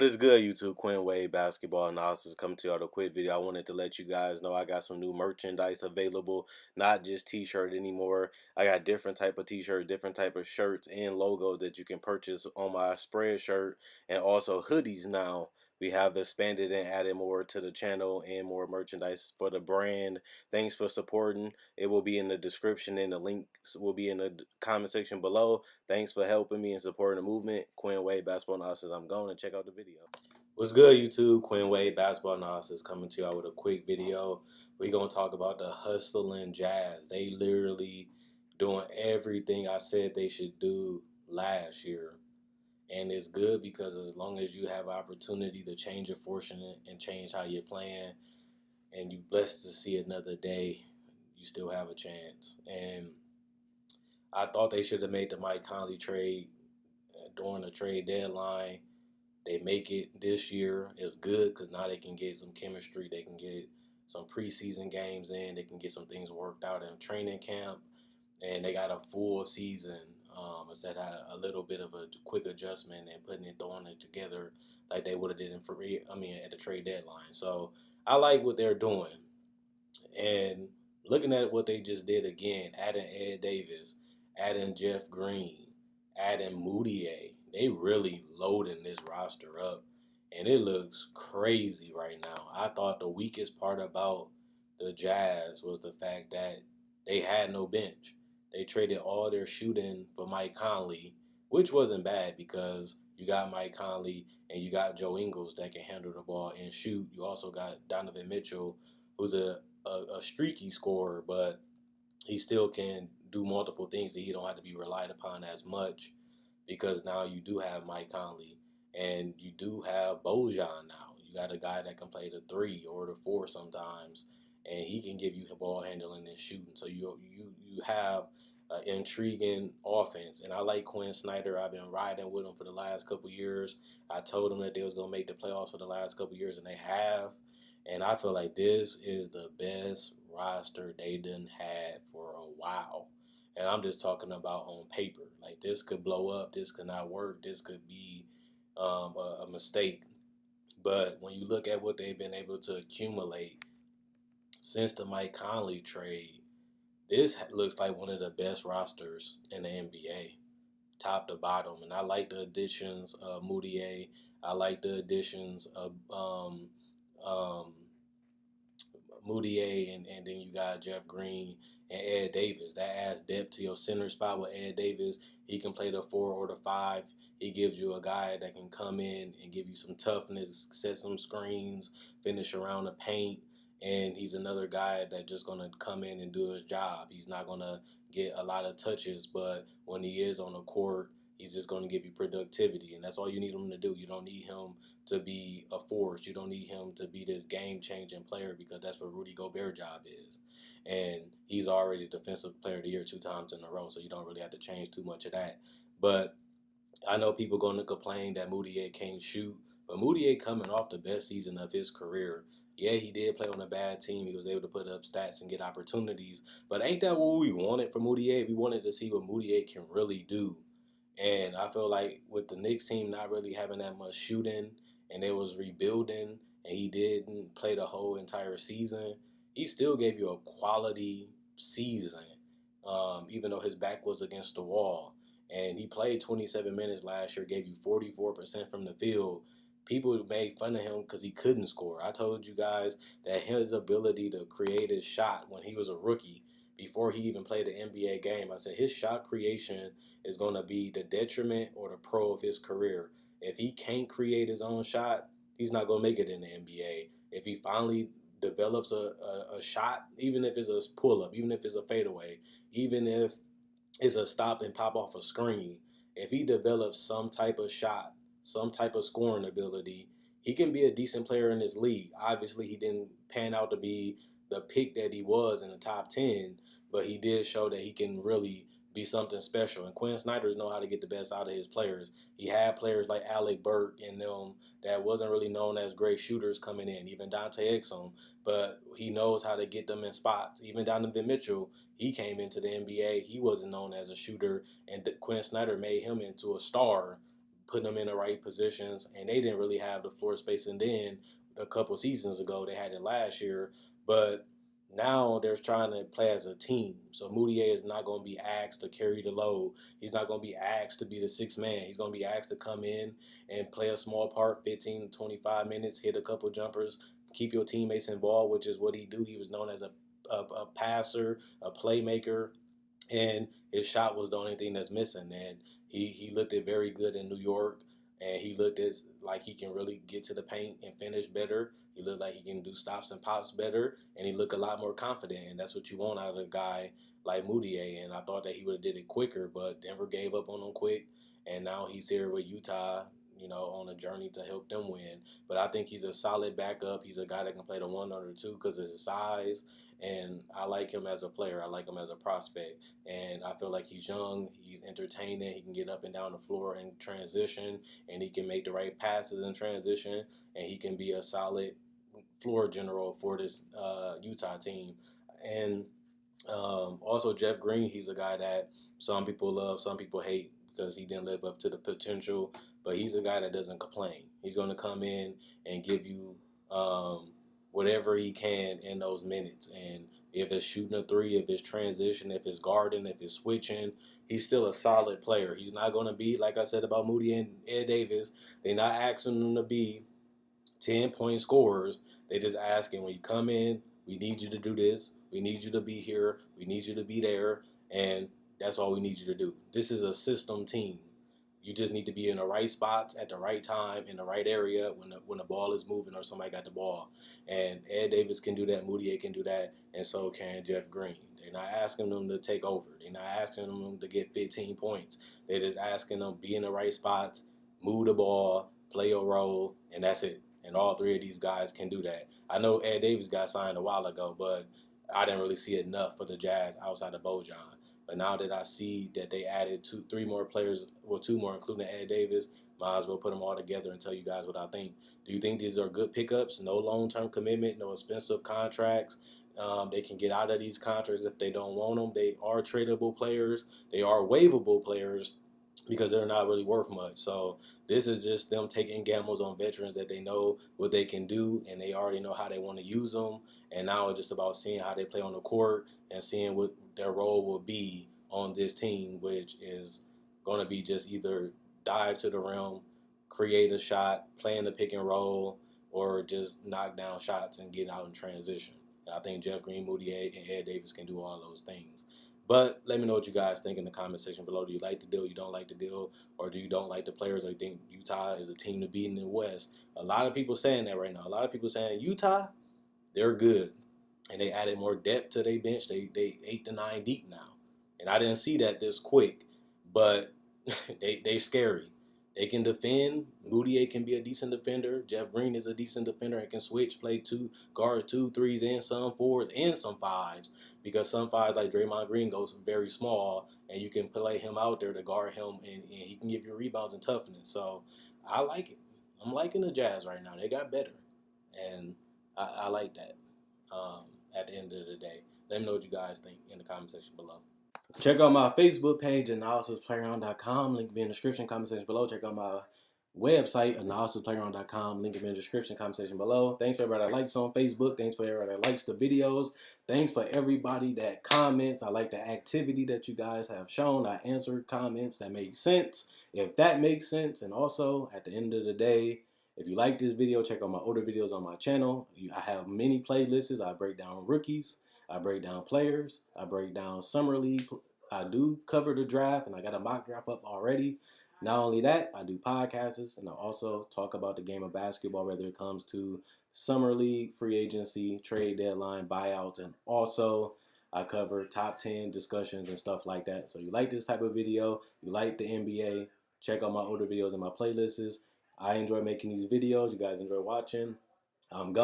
What is good, YouTube? Quinn Wade Basketball Analysis coming to y'all with a quick video. I wanted to let you guys know I got some new merchandise available, not just t-shirt anymore. I got different type of t-shirt, different type of shirts and logos that you can purchase on my spread shirt, and also hoodies now. We have expanded and added more to the channel and more merchandise for the brand. Thanks for supporting. It will be in the description and the links will be in the comment section below. Thanks for helping me and supporting the movement. Quinn Wade Basketball Analysis. I'm going to check out the video. What's good, YouTube? Quinn Wade Basketball Analysis coming to y'all with a quick video. We're going to talk about the hustling Jazz. They literally doing everything I said they should do last year. And it's good because as long as you have opportunity to change your fortune and change how you're playing, and you're blessed to see another day, you still have a chance. And I thought they should have made the Mike Conley trade during the trade deadline. They make it this year. It's good because now they can get some chemistry. They can get some preseason games in. They can get some things worked out in training camp. And they got a full season instead of a little bit of a quick adjustment and throwing it together like they would have did at the trade deadline. So I like what they're doing. And looking at what they just did again, adding Ed Davis, adding Jeff Green, adding Mudiay, they really loading this roster up. And it looks crazy right now. I thought the weakest part about the Jazz was the fact that they had no bench. They traded all their shooting for Mike Conley, which wasn't bad because you got Mike Conley and you got Joe Ingles that can handle the ball and shoot. You also got Donovan Mitchell, who's a streaky scorer, but he still can do multiple things that he don't have to be relied upon as much because now you do have Mike Conley and you do have Bojan now. You got a guy that can play the 3 or the 4 sometimes, and he can give you ball handling and shooting. So you have an intriguing offense. And I like Quinn Snyder. I've been riding with him for the last couple years. I told him that they was going to make the playoffs for the last couple years, and they have. And I feel like this is the best roster they done had for a while. And I'm just talking about on paper. Like, this could blow up. This could not work. This could be a mistake. But when you look at what they've been able to accumulate since the Mike Conley trade, this looks like one of the best rosters in the NBA, top to bottom. And I like the additions of Mudiay. I like the additions of Mudiay, and then you got Jeff Green and Ed Davis. That adds depth to your center spot with Ed Davis. He can play the 4 or the 5. He gives you a guy that can come in and give you some toughness, set some screens, finish around the paint. And he's another guy that's just going to come in and do his job. He's not going to get a lot of touches, but when he is on the court, he's just going to give you productivity. And that's all you need him to do. You don't need him to be a force. You don't need him to be this game-changing player because that's what Rudy Gobert's job is. And he's already Defensive Player of the Year 2 times in a row, so you don't really have to change too much of that. But I know people going to complain that Mudiay can't shoot, but Mudiay coming off the best season of his career. Yeah, he did play on a bad team. He was able to put up stats and get opportunities. But ain't that what we wanted from Mudiay? We wanted to see what Mudiay can really do. And I feel like with the Knicks team not really having that much shooting and they was rebuilding and he didn't play the whole entire season, he still gave you a quality season, even though his back was against the wall. And he played 27 minutes last year, gave you 44% from the field. People made fun of him because he couldn't score. I told you guys that his ability to create his shot when he was a rookie, before he even played an NBA game, I said his shot creation is going to be the detriment or the pro of his career. If he can't create his own shot, he's not going to make it in the NBA. If he finally develops a shot, even if it's a pull-up, even if it's a fadeaway, even if it's a stop and pop off a screen, if he develops some type of shot, some type of scoring ability, he can be a decent player in this league. Obviously, he didn't pan out to be the pick that he was in the top 10, but he did show that he can really be something special. And Quinn Snyder know how to get the best out of his players. He had players like Alec Burke and them that wasn't really known as great shooters coming in, even Dante Exum, but he knows how to get them in spots. Even Donovan Mitchell, he came into the NBA. He wasn't known as a shooter, and Quinn Snyder made him into a star, putting them in the right positions, and they didn't really have the floor space. And then a couple seasons ago, they had it last year, but now they're trying to play as a team. So Mudiay is not going to be asked to carry the load. He's not going to be asked to be the sixth man. He's going to be asked to come in and play a small part, 15 to 25 minutes, hit a couple jumpers, keep your teammates involved, which is what he do. He was known as a passer, a playmaker, and his shot was the only thing that's missing. And he looked it very good in New York, and he looked as like he can really get to the paint and finish better. He looked like he can do stops and pops better, and he looked a lot more confident. And that's what you want out of a guy like Mudiay. And I thought that he would have did it quicker, but Denver gave up on him quick, and now he's here with Utah, on a journey to help them win. But I think he's a solid backup. He's a guy that can play the 1 or the 2 because of his size, and I like him as a player. I like him as a prospect, and I feel like he's young, he's entertaining, he can get up and down the floor in transition, and he can make the right passes in transition, and he can be a solid floor general for this Utah team. And also Jeff Green, he's a guy that some people love, some people hate because he didn't live up to the potential, but he's a guy that doesn't complain. He's going to come in and give you whatever he can in those minutes. And if it's shooting a three, if it's transition, if it's guarding, if it's switching, he's still a solid player. He's not going to be, like I said about Moody and Ed Davis, they're not asking him to be 10-point scorers. They just asking, when you come in, we need you to do this. We need you to be here. We need you to be there. And that's all we need you to do. This is a system team. You just need to be in the right spots at the right time in the right area when the ball is moving or somebody got the ball. And Ed Davis can do that. Mudiay can do that. And so can Jeff Green. They're not asking them to take over. They're not asking them to get 15 points. They're just asking them be in the right spots, move the ball, play a role, and that's it. And all three of these guys can do that. I know Ed Davis got signed a while ago, but I didn't really see enough for the Jazz outside of Bojan. But now that I see that they added two more players, well, 2 more, including Ed Davis, might as well put them all together and tell you guys what I think. Do you think these are good pickups? No long-term commitment, no expensive contracts. They can get out of these contracts if they don't want them. They are tradable players. They are waivable players because they're not really worth much. So this is just them taking gambles on veterans that they know what they can do, and they already know how they want to use them. And now it's just about seeing how they play on the court and seeing what their role will be on this team, which is going to be just either dive to the rim, create a shot, play in the pick and roll, or just knock down shots and get out in transition. And I think Jeff Green, Mudiay, and Ed Davis can do all those things. But let me know what you guys think in the comment section below. Do you like the deal? You don't like the deal? Or do you don't like the players? Or you think Utah is a team to beat in the West? A lot of people saying that right now. A lot of people saying Utah, they're good. And they added more depth to their bench. They 8 to 9 deep now. And I didn't see that this quick. But they scary. They can defend. Mudiay can be a decent defender. Jeff Green is a decent defender and can switch, play 2 guards, 2 threes, and some 4s and some 5s. Because some 5s like Draymond Green goes very small, and you can play him out there to guard him, and he can give you rebounds and toughness. So I like it. I'm liking the Jazz right now. They got better, and I like that. At the end of the day, let me know what you guys think in the comment section below. Check out my Facebook page, analysisplayground.com. Link in the description, comment section below. Check out my website, analysisplayground.com. Link in the description, comment section below. Thanks for everybody that likes on Facebook. Thanks for everybody that likes the videos. Thanks for everybody that comments. I like the activity that you guys have shown. I answered comments that make sense, if that makes sense. And also, at the end of the day, if you like this video, check out my older videos on my channel. I have many playlists. I break down rookies. I break down players. I break down summer league. I do cover the draft, and I got a mock draft up already. Not only that, I do podcasts, and I also talk about the game of basketball, whether it comes to summer league, free agency, trade deadline, buyouts, and also I cover top 10 discussions and stuff like that. So you like this type of video, you like the NBA, check out my older videos and my playlists. I enjoy making these videos. You guys enjoy watching. I'm gone.